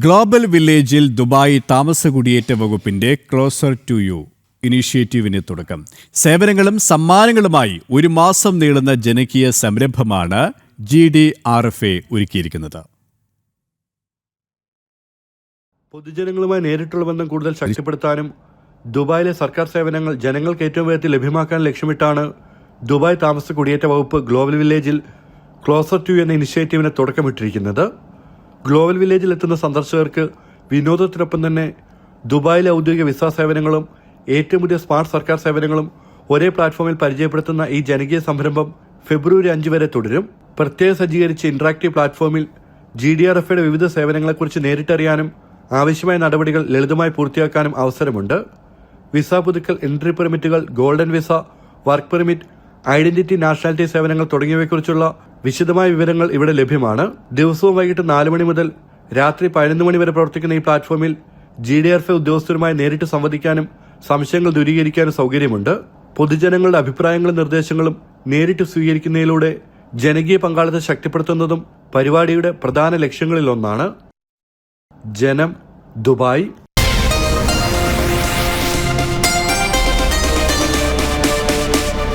Global വില്ലേജിൽ Dubai താമസകുടിയേറ്റ വകുപ്പിന്റെ closer to you ഇനീഷ്യേറ്റീവിന് തുടക്കം. സേവനങ്ങളും സമ്മാനങ്ങളുമായി ഒരു മാസം നീളുന്ന ജനകീയ സംരംഭമാണ് GDRFA ഒരുക്കിയിരിക്കുന്നത്. പൊതുജനങ്ങളുമായി നേരിട്ടുള്ള ബന്ധം കൂടുതൽ ശക്തിപ്പെടുത്താനും ദുബായിലെ സർക്കാർ സേവനങ്ങൾ ജനങ്ങൾക്ക് ഏറ്റവും വേഗത്തിൽ ലഭ്യമാക്കാൻ ലക്ഷ്യമിട്ടാണ് ദുബായ് താമസ കുടിയേറ്റ വകുപ്പ് ഗ്ലോബൽ വില്ലേജിൽ ക്ലോസർ ടു എന്ന ഇനിഷ്യേറ്റീവിന് തുടക്കമിട്ടിരിക്കുന്നത്. ഗ്ലോബൽ വില്ലേജിൽ എത്തുന്ന സന്ദർശകർക്ക് വിനോദത്തിനൊപ്പം തന്നെ ദുബായിലെ ഔദ്യോഗിക വിസ സേവനങ്ങളും ഏറ്റവും പുതിയ സ്മാർട്ട് സർക്കാർ സേവനങ്ങളും ഒരേ പ്ലാറ്റ്ഫോമിൽ പരിചയപ്പെടുത്തുന്ന ഈ ജനകീയ സംരംഭം ഫെബ്രുവരി 5 വരെ തുടരും. പ്രത്യേകം സജ്ജീകരിച്ച ഇന്ററാക്റ്റീവ് പ്ലാറ്റ്ഫോമിൽ GDRFയുടെ വിവിധ സേവനങ്ങളെക്കുറിച്ച് നേരിട്ടറിയാനും ആവശ്യമായ നടപടികൾ ലളിതമായി പൂർത്തിയാക്കാനും അവസരമുണ്ട്. വിസ പുതുക്കൽ, എൻട്രി പെർമിറ്റുകൾ, golden visa, work permit, identity, nationality സേവനങ്ങൾ തുടങ്ങിയവയെക്കുറിച്ചുള്ള വിശദമായ വിവരങ്ങൾ ഇവിടെ ലഭ്യമാണ്. ദിവസവും വൈകിട്ട് 4 മണി മുതൽ രാത്രി 11 മണി വരെ പ്രവർത്തിക്കുന്ന ഈ പ്ലാറ്റ്ഫോമിൽ GDRFA ഉദ്യോഗസ്ഥരുമായി നേരിട്ട് സംവദിക്കാനും സംശയങ്ങൾ ദൂരീകരിക്കാനും സൗകര്യമുണ്ട്. പൊതുജനങ്ങളുടെ അഭിപ്രായങ്ങളും നിർദ്ദേശങ്ങളും നേരിട്ട് സ്വീകരിക്കുന്നതിലൂടെ ജനകീയ പങ്കാളിത്തം ശക്തിപ്പെടുത്തുന്നതും പരിപാടിയുടെ പ്രധാന ലക്ഷ്യങ്ങളിലൊന്നാണ്. ജനം, ദുബായ്.